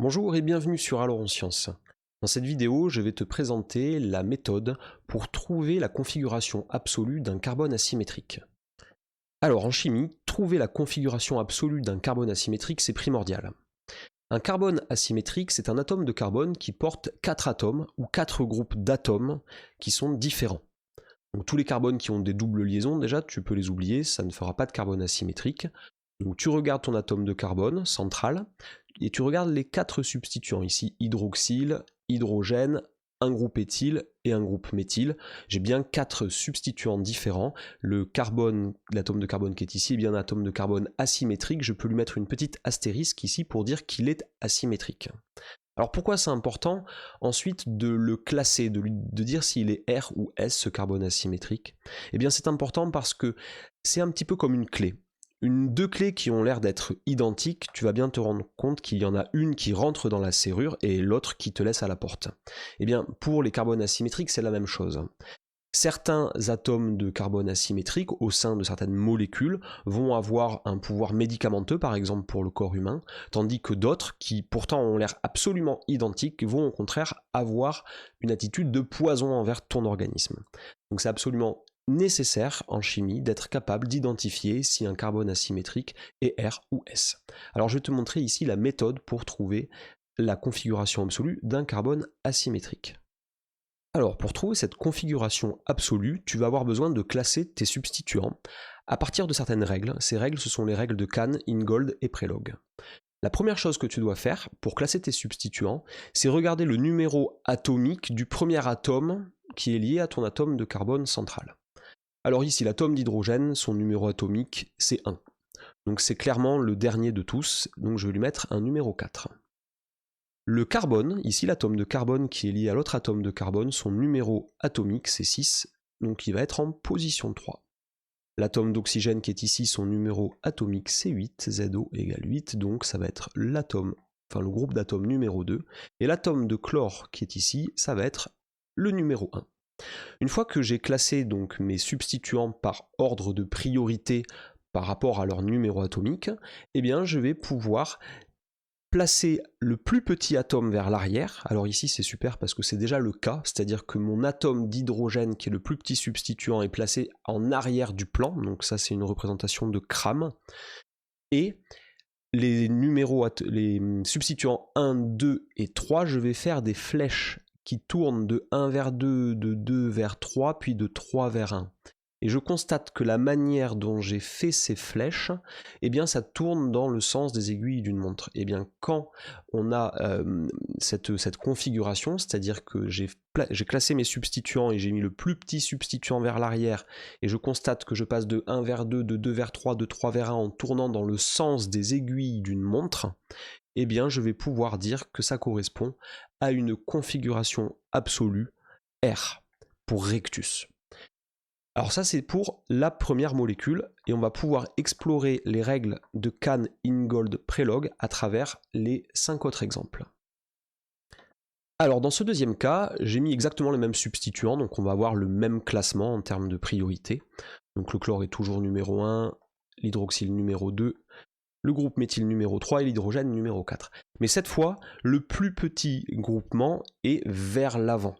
Bonjour et bienvenue sur Alors en Science. Dans cette vidéo, je vais te présenter la méthode pour trouver la configuration absolue d'un carbone asymétrique. Alors en chimie, trouver la configuration absolue d'un carbone asymétrique, c'est primordial. Un carbone asymétrique, c'est un atome de carbone qui porte 4 atomes ou 4 groupes d'atomes qui sont différents. Donc tous les carbones qui ont des doubles liaisons, déjà, tu peux les oublier, ça ne fera pas de carbone asymétrique. Donc tu regardes ton atome de carbone central, et tu regardes les 4 substituants, ici hydroxyle, hydrogène, un groupe éthyle et un groupe méthyle. J'ai bien 4 substituants différents. Le carbone, l'atome de carbone qui est ici, est bien un atome de carbone asymétrique. Je peux lui mettre une petite astérisque ici pour dire qu'il est asymétrique. Alors pourquoi c'est important ensuite de le classer, de dire s'il est R ou S, ce carbone asymétrique? Eh bien c'est important parce que c'est un petit peu comme une clé. Deux clés qui ont l'air d'être identiques, tu vas bien te rendre compte qu'il y en a une qui rentre dans la serrure et l'autre qui te laisse à la porte. Eh bien, pour les carbones asymétriques, c'est la même chose. Certains atomes de carbone asymétriques, au sein de certaines molécules, vont avoir un pouvoir médicamenteux, par exemple pour le corps humain, tandis que d'autres, qui pourtant ont l'air absolument identiques, vont au contraire avoir une attitude de poison envers ton organisme. Donc c'est absolument nécessaire en chimie d'être capable d'identifier si un carbone asymétrique est R ou S. Alors je vais te montrer ici la méthode pour trouver la configuration absolue d'un carbone asymétrique. Alors pour trouver cette configuration absolue, tu vas avoir besoin de classer tes substituants à partir de certaines règles. Ces règles, ce sont les règles de Kahn, Ingold et Prelog. La première chose que tu dois faire pour classer tes substituants, c'est regarder le numéro atomique du premier atome qui est lié à ton atome de carbone central. Alors ici, l'atome d'hydrogène, son numéro atomique, c'est 1. Donc c'est clairement le dernier de tous, donc je vais lui mettre un numéro 4. Le carbone, ici l'atome de carbone qui est lié à l'autre atome de carbone, son numéro atomique, c'est 6, donc il va être en position 3. L'atome d'oxygène qui est ici, son numéro atomique, c'est 8, ZO égale 8, donc ça va être le groupe d'atomes numéro 2. Et l'atome de chlore qui est ici, ça va être le numéro 1. Une fois que j'ai classé donc mes substituants par ordre de priorité par rapport à leur numéro atomique, eh bien je vais pouvoir placer le plus petit atome vers l'arrière. Alors ici c'est super parce que c'est déjà le cas, c'est-à-dire que mon atome d'hydrogène qui est le plus petit substituant est placé en arrière du plan, donc ça c'est une représentation de Cram, et les substituants 1, 2 et 3, je vais faire des flèches qui tournent de 1 vers 2, de 2 vers 3, puis de 3 vers 1. Et je constate que la manière dont j'ai fait ces flèches, eh bien ça tourne dans le sens des aiguilles d'une montre. Et bien quand on a cette configuration, c'est-à-dire que j'ai classé mes substituants et j'ai mis le plus petit substituant vers l'arrière, et je constate que je passe de 1 vers 2, de 2 vers 3, de 3 vers 1 en tournant dans le sens des aiguilles d'une montre, eh bien je vais pouvoir dire que ça correspond à une configuration absolue R, pour rectus. Alors ça c'est pour la première molécule, et on va pouvoir explorer les règles de Kahn, Ingold, Prelog à travers les 5 autres exemples. Alors dans ce deuxième cas, j'ai mis exactement les mêmes substituants, donc on va avoir le même classement en termes de priorité. Donc le chlore est toujours numéro 1, l'hydroxyle numéro 2, le groupe méthyle numéro 3 et l'hydrogène numéro 4. Mais cette fois, le plus petit groupement est vers l'avant.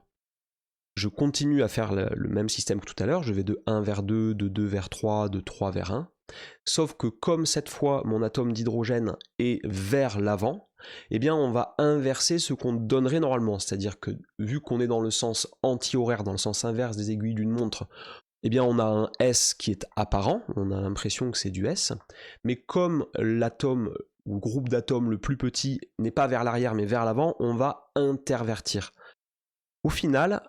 Je continue à faire le même système que tout à l'heure, je vais de 1 vers 2, de 2 vers 3, de 3 vers 1. Sauf que comme cette fois mon atome d'hydrogène est vers l'avant, eh bien on va inverser ce qu'on donnerait normalement. C'est-à-dire que vu qu'on est dans le sens anti-horaire, dans le sens inverse des aiguilles d'une montre, eh bien on a un S qui est apparent, on a l'impression que c'est du S, mais comme l'atome ou groupe d'atomes le plus petit n'est pas vers l'arrière mais vers l'avant, on va intervertir. Au final,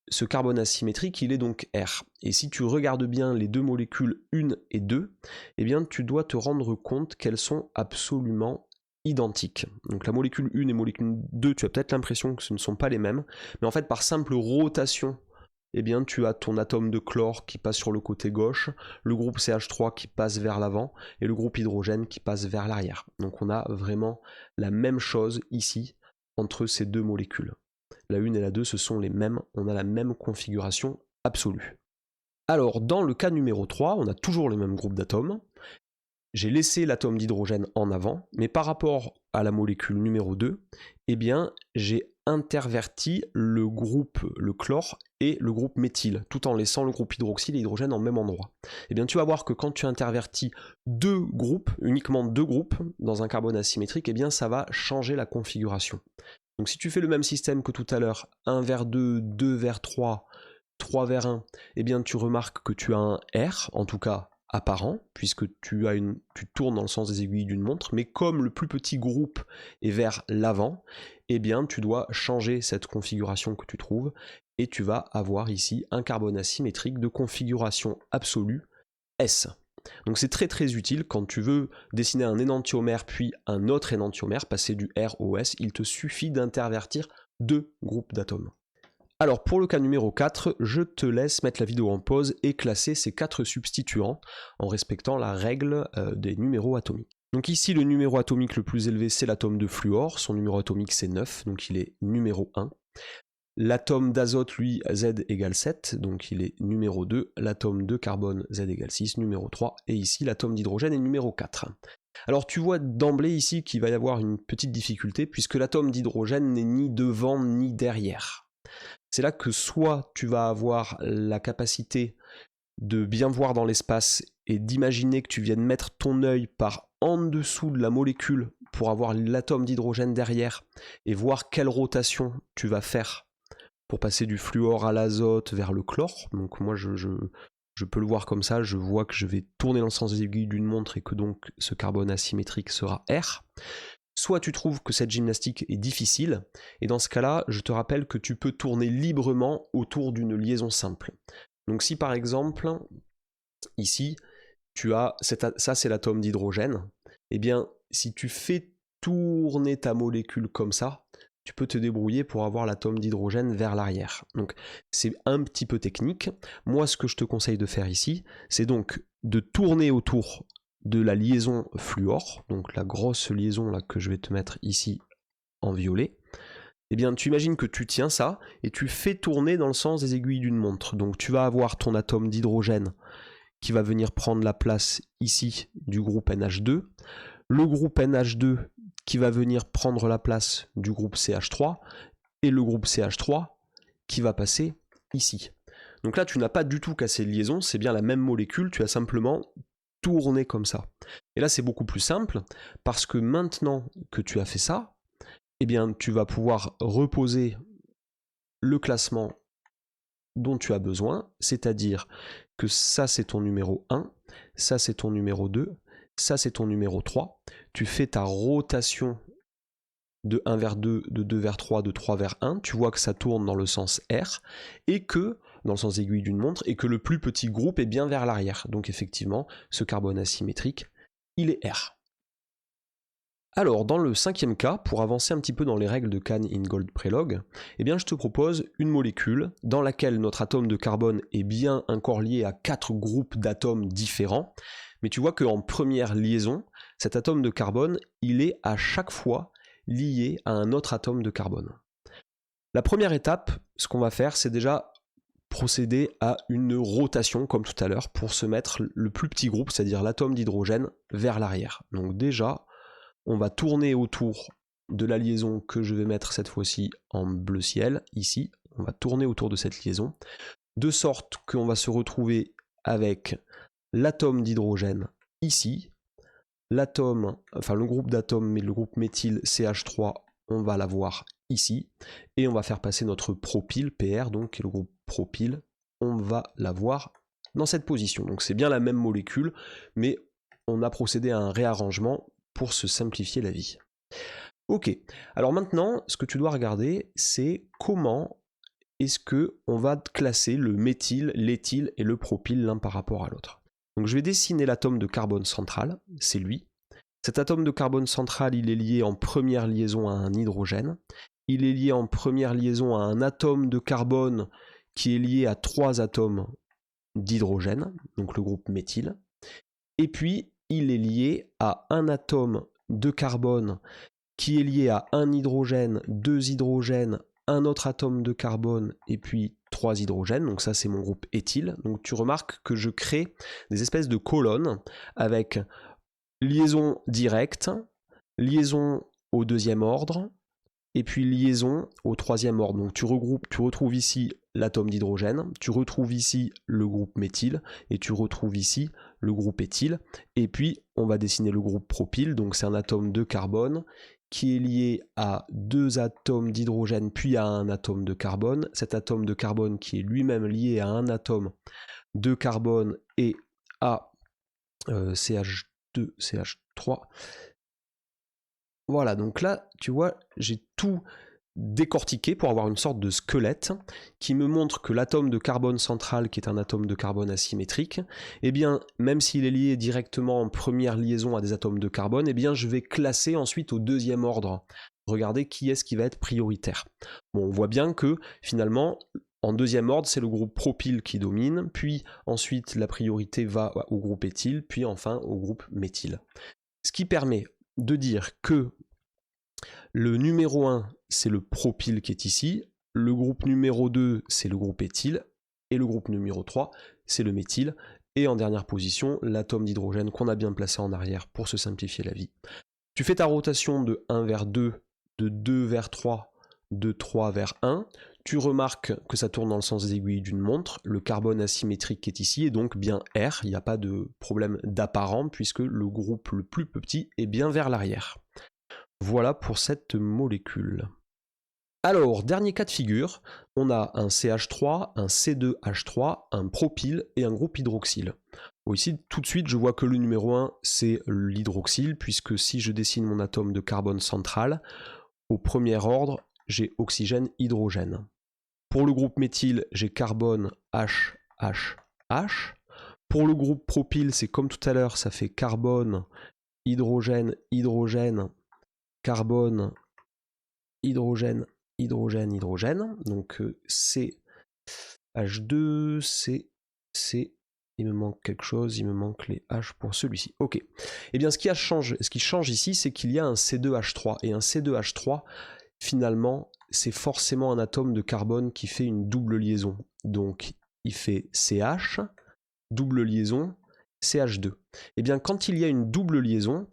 ce carbone asymétrique, il est donc R. Et si tu regardes bien les deux molécules 1 et 2, eh bien tu dois te rendre compte qu'elles sont absolument identiques. Donc la molécule 1 et molécule 2, tu as peut-être l'impression que ce ne sont pas les mêmes, mais en fait par simple rotation, eh bien tu as ton atome de chlore qui passe sur le côté gauche, le groupe CH3 qui passe vers l'avant, et le groupe hydrogène qui passe vers l'arrière. Donc on a vraiment la même chose ici entre ces deux molécules. La 1 et la 2, ce sont les mêmes, on a la même configuration absolue. Alors, dans le cas numéro 3, on a toujours les mêmes groupes d'atomes, j'ai laissé l'atome d'hydrogène en avant, mais par rapport à la molécule numéro 2, eh bien, j'ai interverti le groupe, le chlore, et le groupe méthyle, tout en laissant le groupe hydroxyle et hydrogène en même endroit. Eh bien, tu vas voir que quand tu intervertis deux groupes, uniquement deux groupes, dans un carbone asymétrique, eh bien, ça va changer la configuration. Donc si tu fais le même système que tout à l'heure, 1 vers 2, 2 vers 3, 3 vers 1, eh bien, tu remarques que tu as un R, en tout cas, apparent, puisque tu tournes dans le sens des aiguilles d'une montre, mais comme le plus petit groupe est vers l'avant, eh bien tu dois changer cette configuration que tu trouves, et tu vas avoir ici un carbone asymétrique de configuration absolue S. Donc c'est très très utile quand tu veux dessiner un énantiomère puis un autre énantiomère, passer du R au S, il te suffit d'intervertir deux groupes d'atomes. Alors pour le cas numéro 4, je te laisse mettre la vidéo en pause et classer ces 4 substituants en respectant la règle des numéros atomiques. Donc ici le numéro atomique le plus élevé c'est l'atome de fluor, son numéro atomique c'est 9, donc il est numéro 1. L'atome d'azote lui Z égale 7, donc il est numéro 2. L'atome de carbone Z égale 6, numéro 3. Et ici l'atome d'hydrogène est numéro 4. Alors tu vois d'emblée ici qu'il va y avoir une petite difficulté puisque l'atome d'hydrogène n'est ni devant ni derrière. C'est là que soit tu vas avoir la capacité de bien voir dans l'espace et d'imaginer que tu viennes mettre ton œil par en dessous de la molécule pour avoir l'atome d'hydrogène derrière et voir quelle rotation tu vas faire pour passer du fluor à l'azote vers le chlore. Donc moi je peux le voir comme ça, je vois que je vais tourner dans le sens des aiguilles d'une montre et que donc ce carbone asymétrique sera R. Soit tu trouves que cette gymnastique est difficile, et dans ce cas-là, je te rappelle que tu peux tourner librement autour d'une liaison simple. Donc si par exemple, ici, tu as, ça c'est l'atome d'hydrogène, eh bien si tu fais tourner ta molécule comme ça, tu peux te débrouiller pour avoir l'atome d'hydrogène vers l'arrière. Donc c'est un petit peu technique. Moi ce que je te conseille de faire ici, c'est donc de tourner autour de la liaison fluor, donc la grosse liaison là que je vais te mettre ici en violet. Eh bien tu imagines que tu tiens ça et tu fais tourner dans le sens des aiguilles d'une montre. Donc tu vas avoir ton atome d'hydrogène qui va venir prendre la place ici du groupe NH2, le groupe NH2 qui va venir prendre la place du groupe CH3 et le groupe CH3 qui va passer ici. Donc là tu n'as pas du tout cassé de liaison, c'est bien la même molécule, tu as simplement tourné comme ça. Et là c'est beaucoup plus simple parce que maintenant que tu as fait ça, eh bien tu vas pouvoir reposer le classement dont tu as besoin, c'est-à-dire que ça c'est ton numéro 1, ça c'est ton numéro 2, ça c'est ton numéro 3, tu fais ta rotation de 1 vers 2, de 2 vers 3, de 3 vers 1, tu vois que ça tourne dans le sens R, et que, dans le sens aiguille d'une montre, et que le plus petit groupe est bien vers l'arrière. Donc effectivement, ce carbone asymétrique, il est R. Alors, dans le cinquième cas, pour avancer un petit peu dans les règles de Cahn-Ingold-Prelog, eh bien je te propose une molécule dans laquelle notre atome de carbone est bien encore lié à 4 groupes d'atomes différents, mais tu vois qu'en première liaison, cet atome de carbone, il est à chaque fois lié à un autre atome de carbone. La première étape, ce qu'on va faire, c'est déjà procéder à une rotation, comme tout à l'heure, pour se mettre le plus petit groupe, c'est-à-dire l'atome d'hydrogène, vers l'arrière. Donc déjà, on va tourner autour de la liaison que je vais mettre cette fois-ci en bleu ciel, ici. On va tourner autour de cette liaison, de sorte qu'on va se retrouver avec l'atome d'hydrogène ici, le groupe d'atomes, mais le groupe méthyle CH3, on va l'avoir ici, et on va faire passer notre propyle, PR, donc le groupe propyle, on va l'avoir dans cette position. Donc c'est bien la même molécule, mais on a procédé à un réarrangement pour se simplifier la vie. Ok, alors maintenant, ce que tu dois regarder, c'est comment est-ce qu'on va classer le méthyle, l'éthyle et le propyle l'un par rapport à l'autre. Donc je vais dessiner l'atome de carbone central, c'est lui. Cet atome de carbone central, il est lié en première liaison à un hydrogène. Il est lié en première liaison à un atome de carbone qui est lié à 3 atomes d'hydrogène, donc le groupe méthyle. Et puis, il est lié à un atome de carbone qui est lié à un hydrogène, 2 hydrogènes, un autre atome de carbone et puis 3 hydrogènes, donc ça c'est mon groupe éthyle. Donc tu remarques que je crée des espèces de colonnes avec liaison directe, liaison au deuxième ordre, et puis liaison au troisième ordre. Donc tu retrouves ici l'atome d'hydrogène, tu retrouves ici le groupe méthyle, et tu retrouves ici le groupe éthyle. Et puis on va dessiner le groupe propyle, donc c'est un atome de carbone qui est lié à 2 atomes d'hydrogène, puis à un atome de carbone. Cet atome de carbone qui est lui-même lié à un atome de carbone et à CH2, CH3. Voilà, donc là, tu vois, j'ai tout décortiqué pour avoir une sorte de squelette qui me montre que l'atome de carbone central, qui est un atome de carbone asymétrique, eh bien, même s'il est lié directement en première liaison à des atomes de carbone, eh bien, je vais classer ensuite au deuxième ordre. Regardez qui est-ce qui va être prioritaire. Bon, on voit bien que, finalement, en deuxième ordre, c'est le groupe propyle qui domine, puis ensuite la priorité va au groupe éthyle, puis enfin au groupe méthyle. Ce qui permet de dire que le numéro 1, c'est le propyle qui est ici, le groupe numéro 2, c'est le groupe éthyle, et le groupe numéro 3, c'est le méthyle, et en dernière position, l'atome d'hydrogène qu'on a bien placé en arrière pour se simplifier la vie. Tu fais ta rotation de 1 vers 2, de 2 vers 3, de 3 vers 1, tu remarques que ça tourne dans le sens des aiguilles d'une montre, le carbone asymétrique qui est ici est donc bien R, il n'y a pas de problème d'apparent puisque le groupe le plus petit est bien vers l'arrière. Voilà pour cette molécule. Alors, dernier cas de figure, on a un CH3, un C2H3, un propyle et un groupe hydroxyle. Bon, ici, tout de suite, je vois que le numéro 1, c'est l'hydroxyle, puisque si je dessine mon atome de carbone central, au premier ordre, j'ai oxygène-hydrogène. Pour le groupe méthyle, j'ai carbone H, H, H. Pour le groupe propyle, c'est comme tout à l'heure, ça fait carbone, hydrogène, hydrogène, carbone, hydrogène, hydrogène, hydrogène. Donc c'est H2, C, il me manque quelque chose, il me manque les H pour celui-ci. Ok. Eh bien, ce qui change ici, c'est qu'il y a un C2H3. Et un C2H3, finalement, c'est forcément un atome de carbone qui fait une double liaison. Donc, il fait CH, double liaison, CH2. Eh bien, quand il y a une double liaison,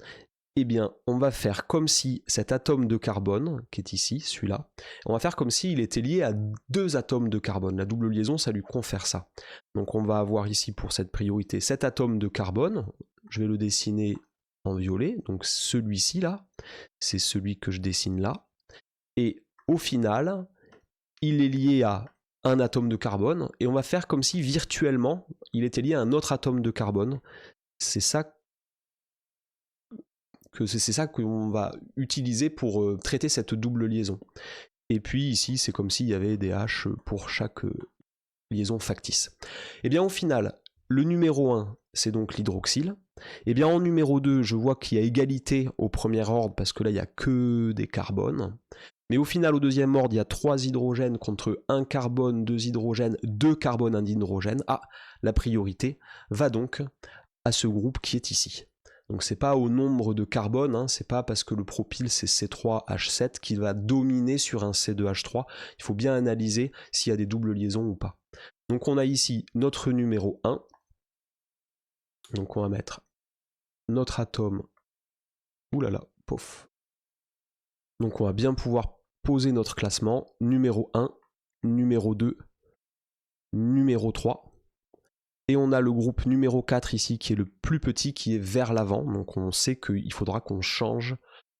eh bien, on va faire comme si cet atome de carbone, qui est ici, celui-là, on va faire comme s'il était lié à 2 atomes de carbone. La double liaison, ça lui confère ça. Donc on va avoir ici pour cette priorité cet atome de carbone, je vais le dessiner en violet, donc celui-ci là, c'est celui que je dessine là, et au final, il est lié à un atome de carbone, et on va faire comme si virtuellement, il était lié à un autre atome de carbone. C'est ça qu'on va utiliser pour traiter cette double liaison. Et puis ici, c'est comme s'il y avait des H pour chaque liaison factice. Et bien au final, le numéro 1, c'est donc l'hydroxyle. Et bien en numéro 2, je vois qu'il y a égalité au premier ordre, parce que là, il n'y a que des carbones. Mais au final, au deuxième ordre, il y a 3 hydrogènes contre 1 carbone, 2 hydrogènes, 2 carbones, 1 hydrogène. Ah, la priorité va donc à ce groupe qui est ici. Donc c'est pas au nombre de carbone, hein, c'est pas parce que le propyle c'est C3H7 qu'il va dominer sur un C2H3. Il faut bien analyser s'il y a des doubles liaisons ou pas. Donc on a ici notre numéro 1. Donc on va mettre notre atome. Oulala, pof. Donc on va bien pouvoir poser notre classement. Numéro 1, numéro 2, numéro 3. Et on a le groupe numéro 4 ici qui est le plus petit, qui est vers l'avant. Donc on sait qu'il faudra qu'on change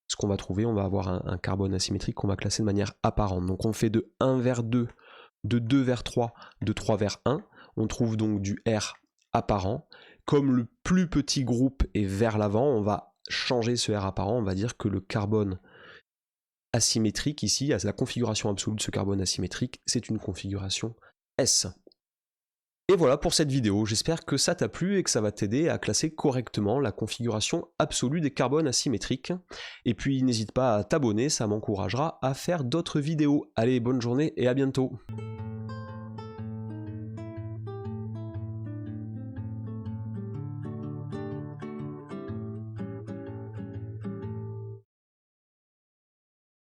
ce qu'on va trouver. On va avoir un carbone asymétrique qu'on va classer de manière apparente. Donc on fait de 1 vers 2, de 2 vers 3, de 3 vers 1. On trouve donc du R apparent. Comme le plus petit groupe est vers l'avant, on va changer ce R apparent. On va dire que le carbone asymétrique ici, la configuration absolue de ce carbone asymétrique, c'est une configuration S. Et voilà pour cette vidéo, j'espère que ça t'a plu et que ça va t'aider à classer correctement la configuration absolue des carbones asymétriques. Et puis n'hésite pas à t'abonner, ça m'encouragera à faire d'autres vidéos. Allez, bonne journée et à bientôt.